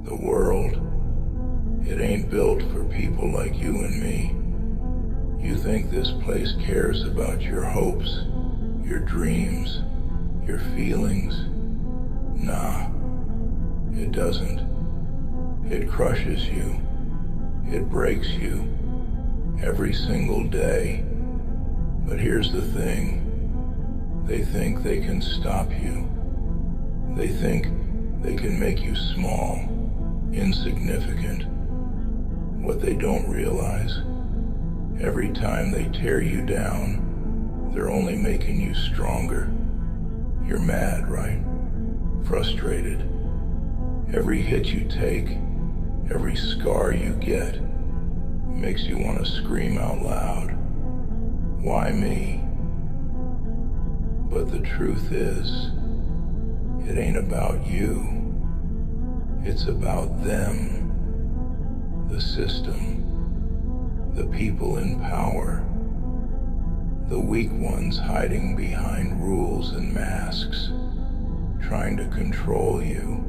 The world, it ain't built for people like you and me. You think this place cares about your hopes, your dreams, your feelings? Nah, it doesn't. It crushes you. It breaks you every single day. But here's the thing. They think they can stop you. They think they can make you small, insignificant. What they don't realize, every time they tear you down, they're only making you stronger. You're mad, right? Frustrated. Every hit you take, every scar you get, makes you want to scream out loud. Why me? But the truth is, it ain't about you. It's about them, the system, the people in power, the weak ones hiding behind rules and masks, trying to control you.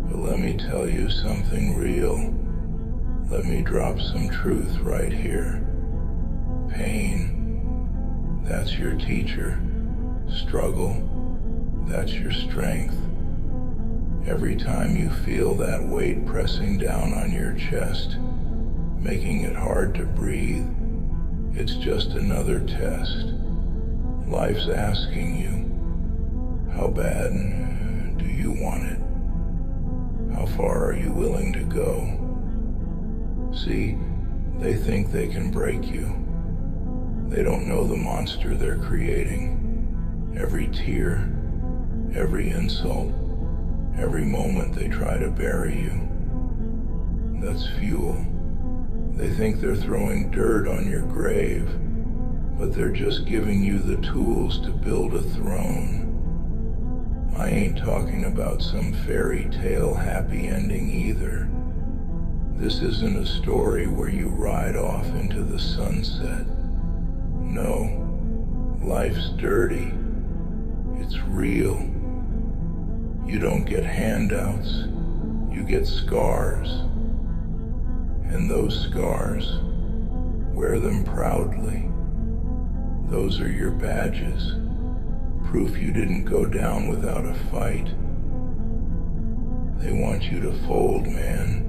But let me tell you something real. Let me drop some truth right here. Pain, that's your teacher. Struggle, that's your strength. Every time you feel that weight pressing down on your chest, making it hard to breathe, it's just another test. Life's asking you, how bad do you want it? How far are you willing to go? See, they think they can break you. They don't know the monster they're creating. Every tear, every insult, every moment they try to bury you, that's fuel. They think they're throwing dirt on your grave, but they're just giving you the tools to build a throne. I ain't talking about some fairy tale happy ending either. This isn't a story where you ride off into the sunset. No, life's dirty. It's real. You don't get handouts. You get scars. And those scars, wear them proudly. Those are your badges. Proof you didn't go down without a fight. They want you to fold, man.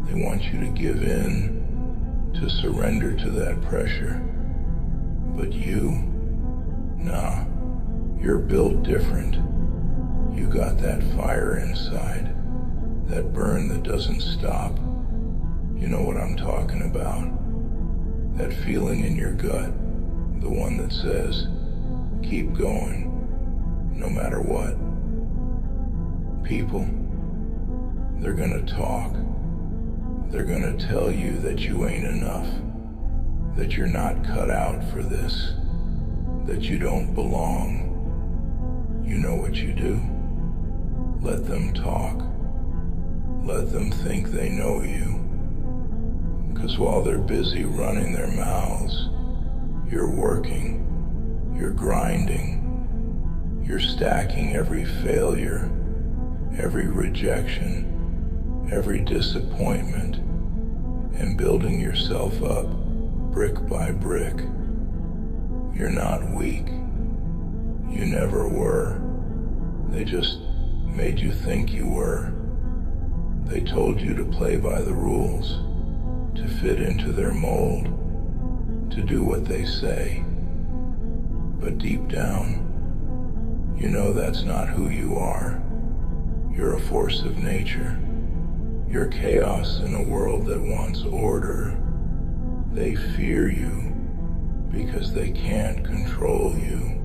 They want you to give in, to surrender to that pressure. But you, nah, you're built different. You got that fire inside, that burn that doesn't stop. You know what I'm talking about. That feeling in your gut, the one that says, keep going, no matter what. People, they're gonna talk. They're gonna tell you that you ain't enough, that you're not cut out for this, that you don't belong. You know what you do? Let them talk. Let them think they know you. 'Cause while they're busy running their mouths, you're working, you're grinding, you're stacking every failure, every rejection, every disappointment, and building yourself up brick by brick. You're not weak. You never were. They just made you think you were. They told you to play by the rules, to fit into their mold, to do what they say. But deep down, you know that's not who you are. You're a force of nature. You're chaos in a world that wants order. They fear you because they can't control you.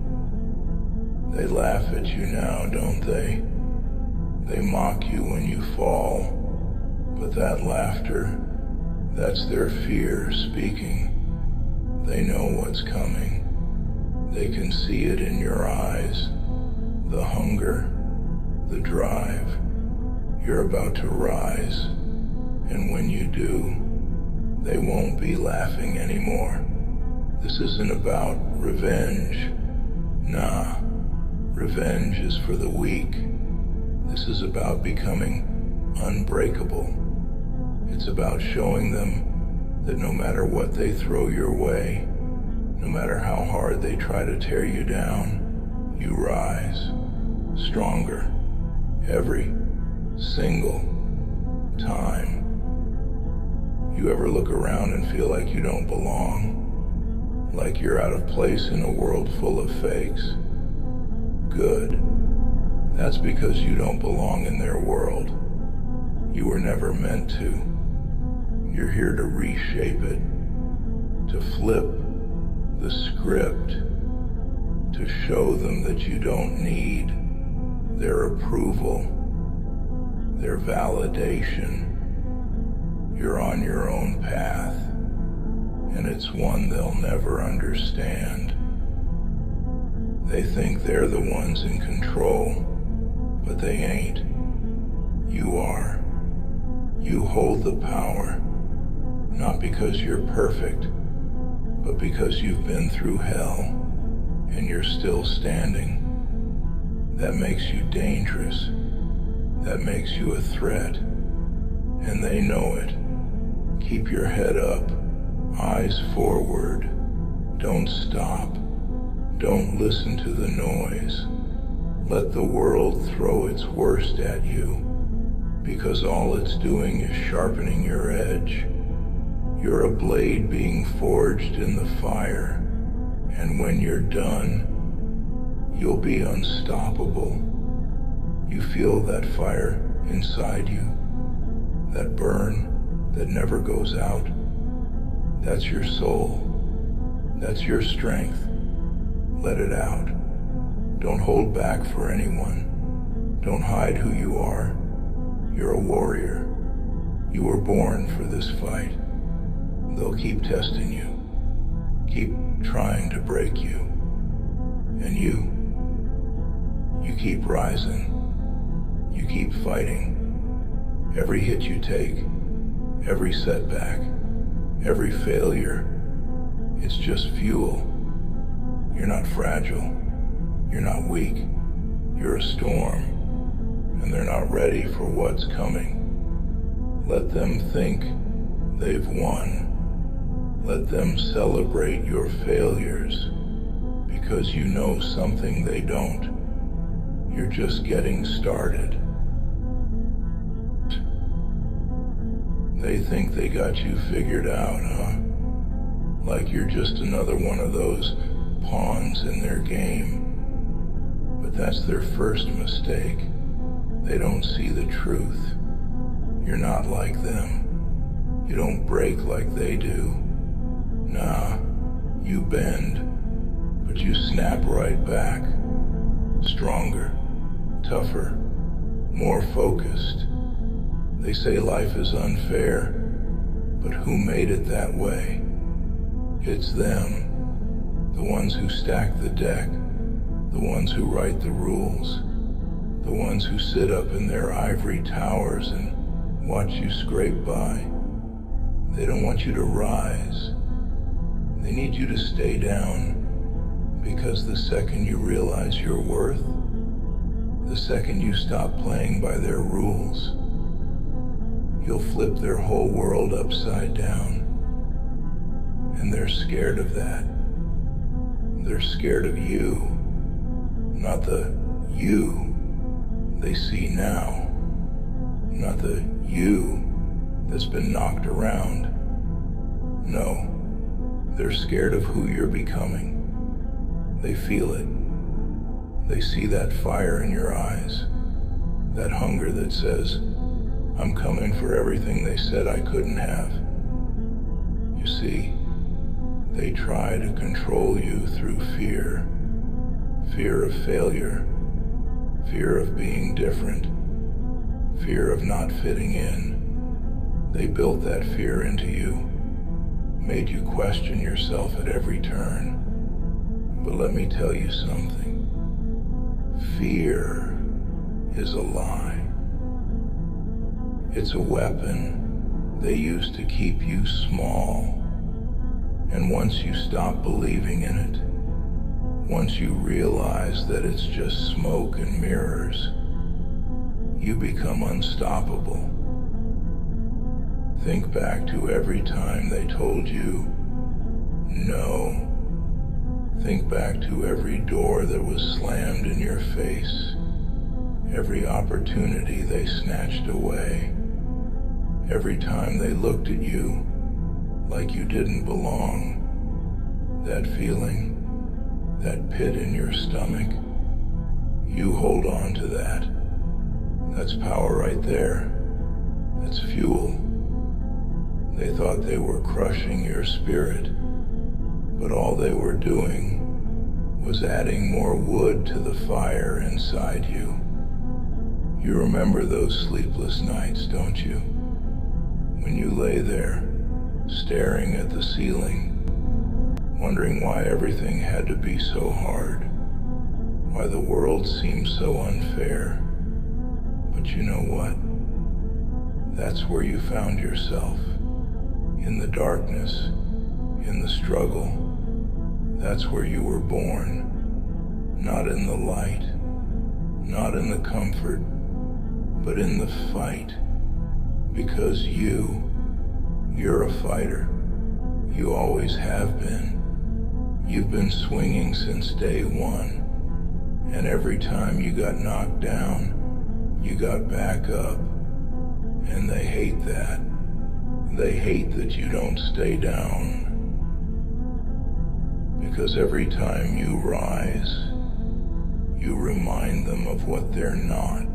They laugh at you now, don't they? They mock you when you fall. But that laughter, that's their fear speaking. They know what's coming. They can see it in your eyes. The hunger, the drive. You're about to rise. And when you do, they won't be laughing anymore. This isn't about revenge. Nah, revenge is for the weak. This is about becoming unbreakable. It's about showing them that no matter what they throw your way, no matter how hard they try to tear you down, you rise, stronger, every single time. You ever look around and feel like you don't belong? Like you're out of place in a world full of fakes? Good. That's because you don't belong in their world. You were never meant to. You're here to reshape it, to flip the script, to show them that you don't need their approval, their validation. You're on your own path, and it's one they'll never understand. They think they're the ones in control, but they ain't. You are. You hold the power, not because you're perfect, but because you've been through hell, and you're still standing. That makes you dangerous. That makes you a threat, and they know it. Keep your head up, eyes forward. Don't stop. Don't listen to the noise. Let the world throw its worst at you, because all it's doing is sharpening your edge. You're a blade being forged in the fire, and when you're done, you'll be unstoppable. You feel that fire inside you, that burn that never goes out. That's your soul. That's your strength. Let it out. Don't hold back for anyone. Don't hide who you are. You're a warrior. You were born for this fight. They'll keep testing you, keep trying to break you, and you keep rising. You keep fighting. Every hit you take, every setback, every failure, it's just fuel. You're not fragile. You're not weak. You're a storm, and they're not ready for what's coming. Let them think they've won. Let them celebrate your failures, because you know something they don't. You're just getting started. They think they got you figured out, huh? Like you're just another one of those pawns in their game. But that's their first mistake. They don't see the truth. You're not like them. You don't break like they do. Nah, you bend, but you snap right back. Stronger, tougher, more focused. They say life is unfair, but who made it that way? It's them. The ones who stack the deck, the ones who write the rules, the ones who sit up in their ivory towers and watch you scrape by. They don't want you to rise. They need you to stay down, because the second you realize your worth, the second you stop playing by their rules, you'll flip their whole world upside down. And they're scared of that. They're scared of you, not the you they see now, not the you that's been knocked around. No, they're scared of who you're becoming. They feel it. They see that fire in your eyes, that hunger that says, I'm coming for everything they said I couldn't have. You see, they try to control you through fear. Fear of failure, fear of being different, fear of not fitting in. They built that fear into you, made you question yourself at every turn. But let me tell you something. Fear is a lie. It's a weapon they use to keep you small. And once you stop believing in it, once you realize that it's just smoke and mirrors, you become unstoppable. Think back to every time they told you no. Think back to every door that was slammed in your face, every opportunity they snatched away, every time they looked at you like you didn't belong. That feeling, that pit in your stomach, you hold on to that. That's power right there. That's fuel. They thought they were crushing your spirit, but all they were doing was adding more wood to the fire inside you. You remember those sleepless nights, don't you? When you lay there, staring at the ceiling, wondering why everything had to be so hard, why the world seemed so unfair. But you know what? That's where you found yourself. In the darkness, in the struggle. That's where you were born. Not in the light, not in the comfort, but in the fight. Because you're a fighter. You always have been. You've been swinging since day one. And every time you got knocked down, you got back up. And they hate that. They hate that you don't stay down. Because every time you rise, you remind them of what they're not.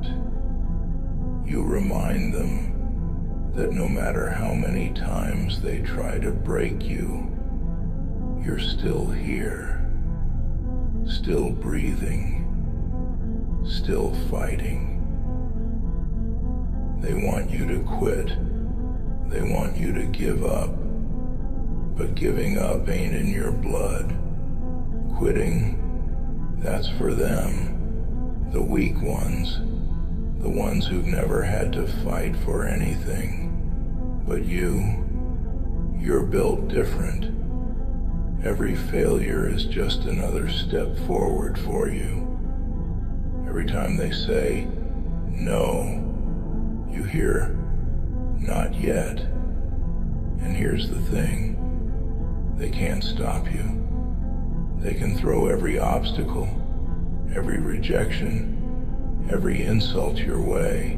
You remind them that no matter how many times they try to break you, you're still here, still breathing, still fighting. They want you to quit. They want you to give up. But giving up ain't in your blood. Quitting, that's for them. The weak ones. The ones who've never had to fight for anything. But you're built different. Every failure is just another step forward for you. Every time they say no, you hear not yet. And here's the thing. They can't stop you. They can throw every obstacle, every rejection, every insult your way,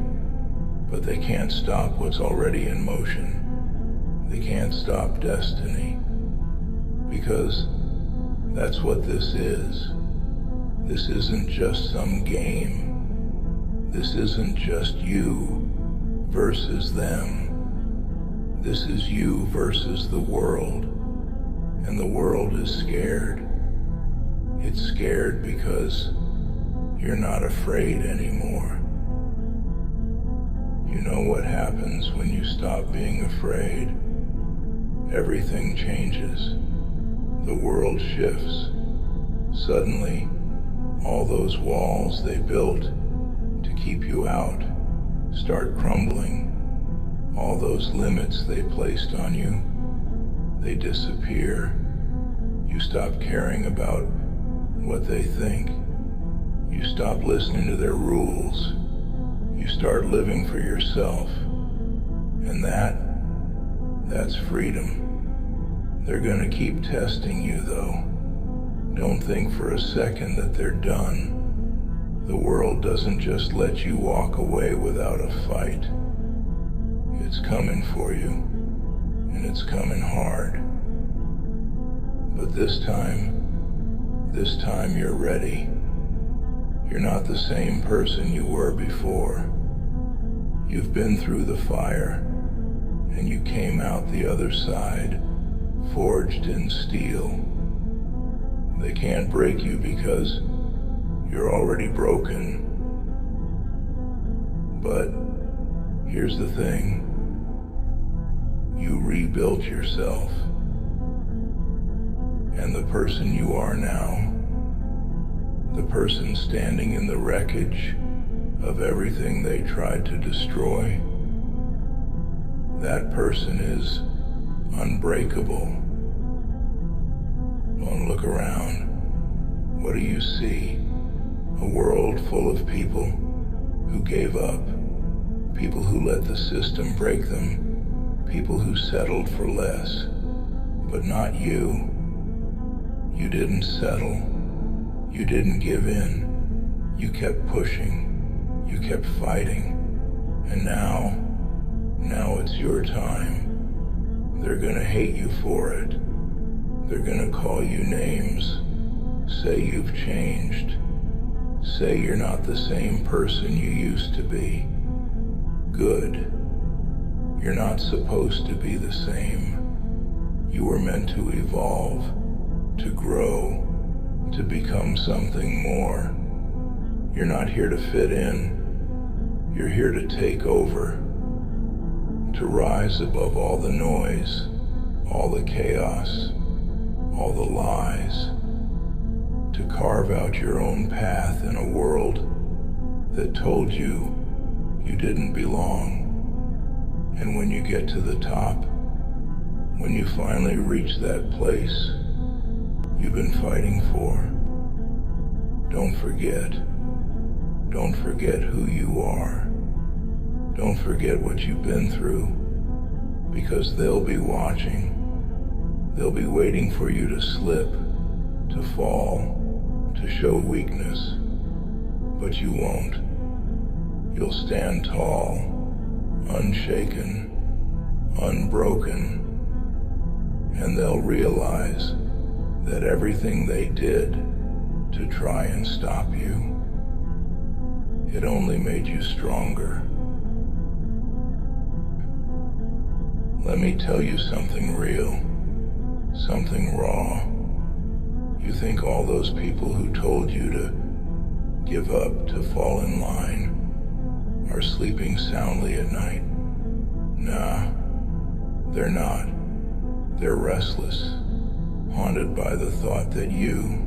but they can't stop what's already in motion. They can't stop destiny, because that's what this is. This isn't just some game. This isn't just you versus them. This is you versus the world, and the world is scared. It's scared because you're not afraid anymore. You know what happens when you stop being afraid? Everything changes. The world shifts. Suddenly, all those walls they built to keep you out start crumbling. All those limits they placed on you, they disappear. You stop caring about what they think. You stop listening to their rules. You start living for yourself. And that's freedom. They're gonna keep testing you, though. Don't think for a second that they're done. The world doesn't just let you walk away without a fight. It's coming for you, and it's coming hard. But this time you're ready. You're not the same person you were before. You've been through the fire, and you came out the other side, forged in steel. They can't break you because you're already broken. But here's the thing. You rebuilt yourself. And the person you are now, the person standing in the wreckage of everything they tried to destroy, that person is unbreakable. Don't look around. What do you see? A world full of people who gave up. people who let the system break them, people who settled for less. But not you. You didn't settle. You didn't give in. You kept pushing. You kept fighting. And now it's your time. They're gonna hate you for it. They're gonna call you names. Say you've changed. Say you're not the same person you used to be. Good. You're not supposed to be the same. You were meant to evolve, to grow, to become something more. You're not here to fit in. You're here to take over, to rise above all the noise, all the chaos, all the lies, to carve out your own path in a world that told you you didn't belong. And when you get to the top, when you finally reach that place you've been fighting for, don't forget. Don't forget who you are. Don't forget what you've been through, because they'll be watching. They'll be waiting for you to slip, to fall, to show weakness. But you won't. You'll stand tall, unshaken, unbroken, and they'll realize that everything they did to try and stop you, it only made you stronger. Let me tell you something real, something raw. You think all those people who told you to give up, to fall in line, are sleeping soundly at night? Nah, they're not. They're restless, haunted by the thought that you,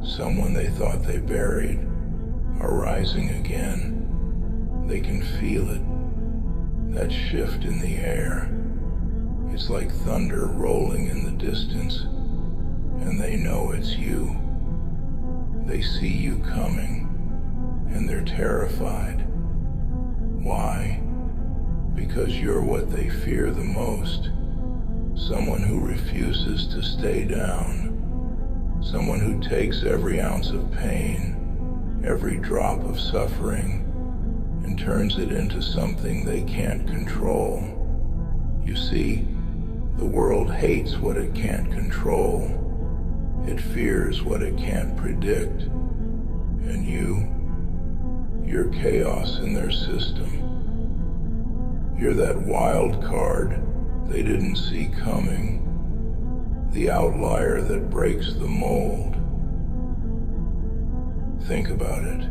someone they thought they buried, are rising again. They can feel it, that shift in the air. It's like thunder rolling in the distance, and they know it's you. They see you coming, and they're terrified. Why? Because you're what they fear the most. Someone who refuses to stay down. Someone who takes every ounce of pain, every drop of suffering, and turns it into something they can't control. You see, the world hates what it can't control. It fears what it can't predict. And you're chaos in their system. You're that wild card they didn't see coming, the outlier that breaks the mold. Think about it.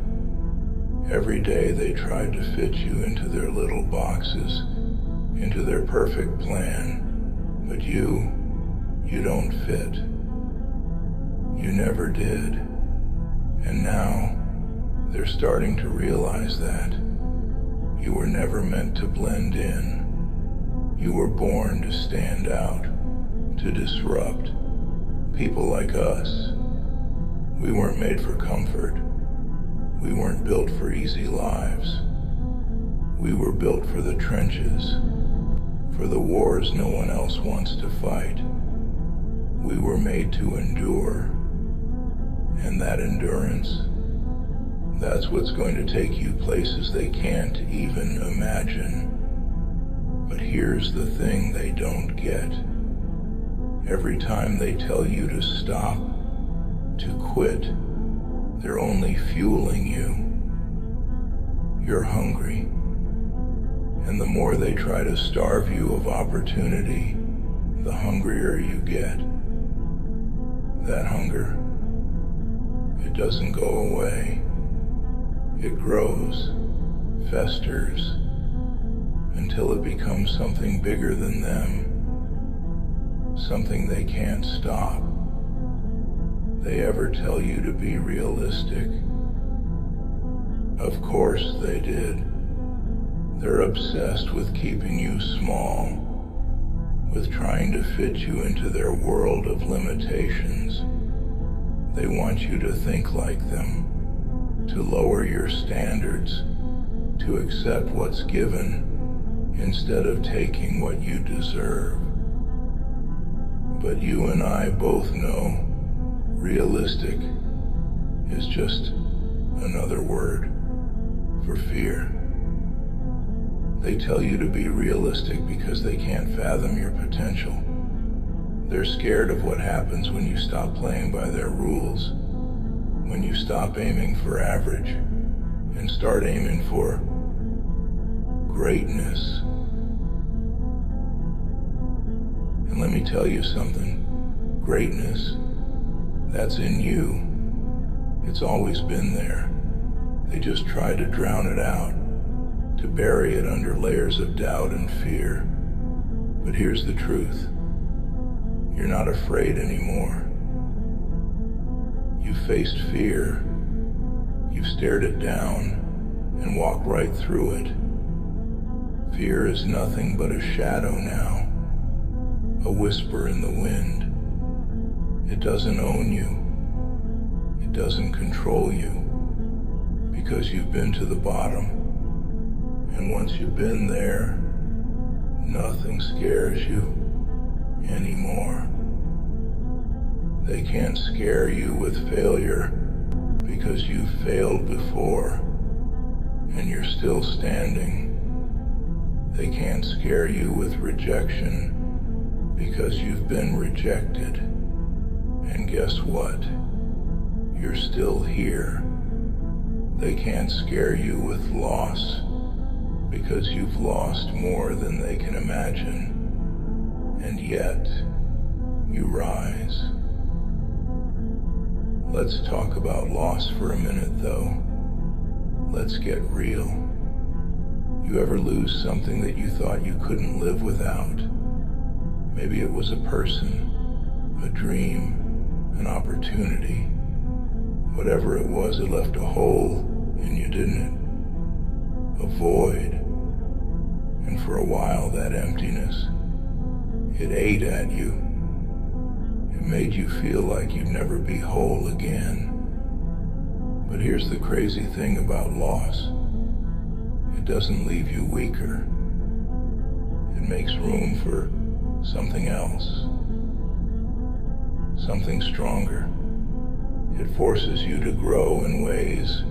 Every day they tried to fit you into their little boxes, into their perfect plan, but you don't fit. You never did. And now they're starting to realize that. You were never meant to blend in. You were born to stand out, to disrupt. People like us, we weren't made for comfort. We weren't built for easy lives. We were built for the trenches, for the wars no one else wants to fight. We were made to endure, and that endurance, that's what's going to take you places they can't even imagine. But here's the thing they don't get. Every time they tell you to stop, to quit, they're only fueling you. You're hungry. And the more they try to starve you of opportunity, the hungrier you get. That hunger, it doesn't go away. It grows, festers, until it becomes something bigger than them, something they can't stop. They ever tell you to be realistic? Of course they did. They're obsessed with keeping you small, with trying to fit you into their world of limitations. They want you to think like them, to lower your standards, to accept what's given instead of taking what you deserve. But you and I both know realistic is just another word for fear. They tell you to be realistic because they can't fathom your potential. They're scared of what happens when you stop playing by their rules, when you stop aiming for average and start aiming for greatness. And let me tell you something, greatness, that's in you. It's always been there. They just try to drown it out, to bury it under layers of doubt and fear. But here's the truth. You're not afraid anymore. You've faced fear. You've stared it down and walked right through it. Fear is nothing but a shadow now, a whisper in the wind. It doesn't own you. It doesn't control you, because you've been to the bottom. And once you've been there, nothing scares you anymore. They can't scare you with failure because you've failed before and you're still standing. They can't scare you with rejection because you've been rejected. And guess what? You're still here. They can't scare you with loss because you've lost more than they can imagine. And yet, you rise. Let's talk about loss for a minute, though. Let's get real. You ever lose something that you thought you couldn't live without? Maybe it was a person, a dream, an opportunity. Whatever it was, it left a hole in you, didn't it? A void. And for a while, that emptiness, it ate at you. It made you feel like you'd never be whole again. But here's the crazy thing about loss. It doesn't leave you weaker. It makes room for something else, something stronger. It forces you to grow in ways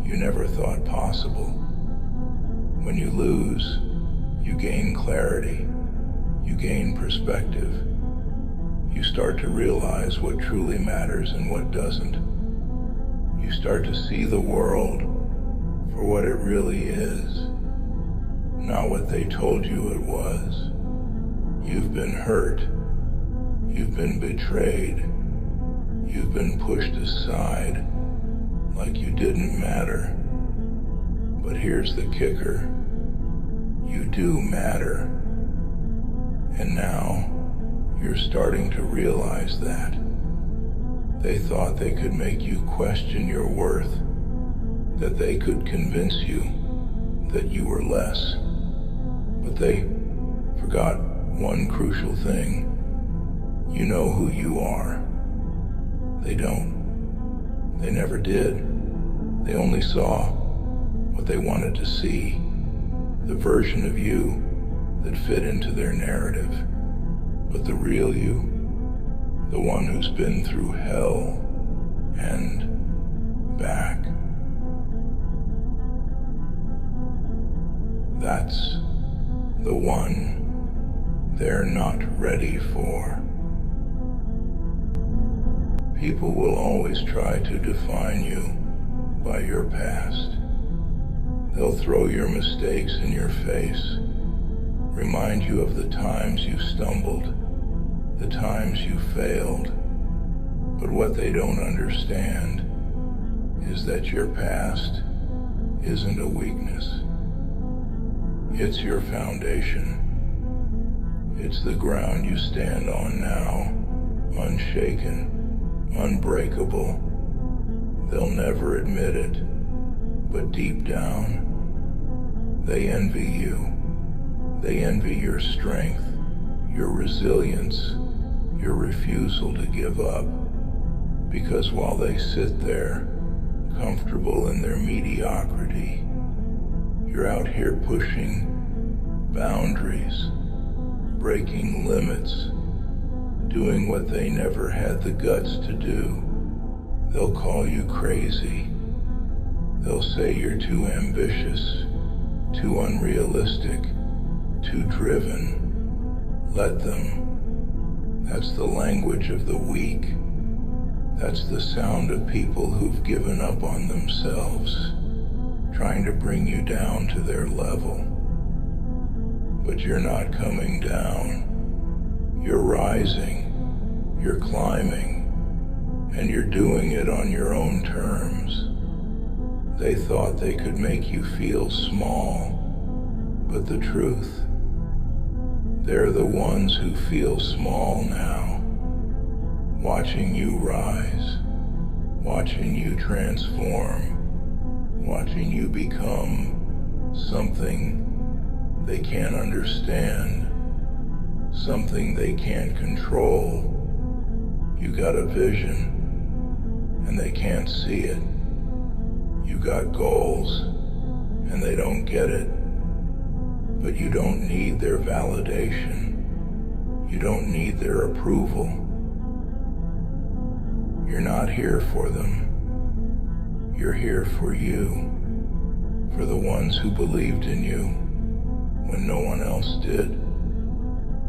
you never thought possible. When you lose, you gain clarity, you gain perspective. You start to realize what truly matters and what doesn't. You start to see the world for what it really is, not what they told you it was. You've been hurt. You've been betrayed. You've been pushed aside like you didn't matter. But here's the kicker. You do matter. And now you're starting to realize that. They thought they could make you question your worth, that they could convince you that you were less. But they forgot one crucial thing. You know who you are. They don't. They never did. They only saw what they wanted to see, the version of you that fit into their narrative. But the real you, the one who's been through hell and back, that's the one they're not ready for. People will always try to define you by your past. They'll throw your mistakes in your face, remind you of the times you stumbled, the times you failed. But what they don't understand is that your past isn't a weakness. It's your foundation. It's the ground you stand on now, unshaken, unbreakable. They'll never admit it, but deep down, they envy you. They envy your strength, your resilience, your refusal to give up. Because while they sit there, comfortable in their mediocrity, You're out here pushing boundaries, breaking limits, doing what they never had the guts to do. They'll call you crazy. They'll say you're too ambitious, too unrealistic, too driven. Let them. That's the language of the weak. That's the sound of people who've given up on themselves, trying to bring you down to their level. But you're not coming down. You're rising. You're climbing. And you're doing it on your own terms. They thought they could make you feel small, but the truth, they're the ones who feel small now, watching you rise, watching you transform, watching you become something they can't understand, something they can't control. You got a vision, and they can't see it. You got goals, and they don't get it. But you don't need their validation. You don't need their approval. You're not here for them. You're here for you, for the ones who believed in you when no one else did,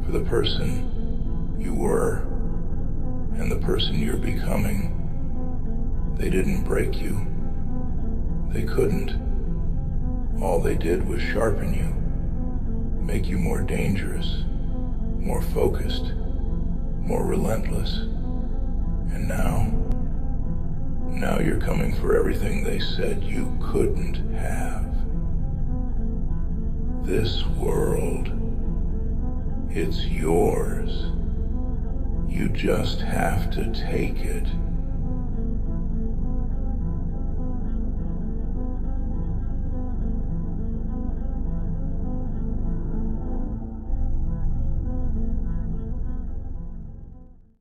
for the person you were and the person you're becoming. They didn't break you. They couldn't. All they did was sharpen you, make you more dangerous, more focused, more relentless. And now you're coming for everything they said you couldn't have. This world, it's yours. You just have to take it.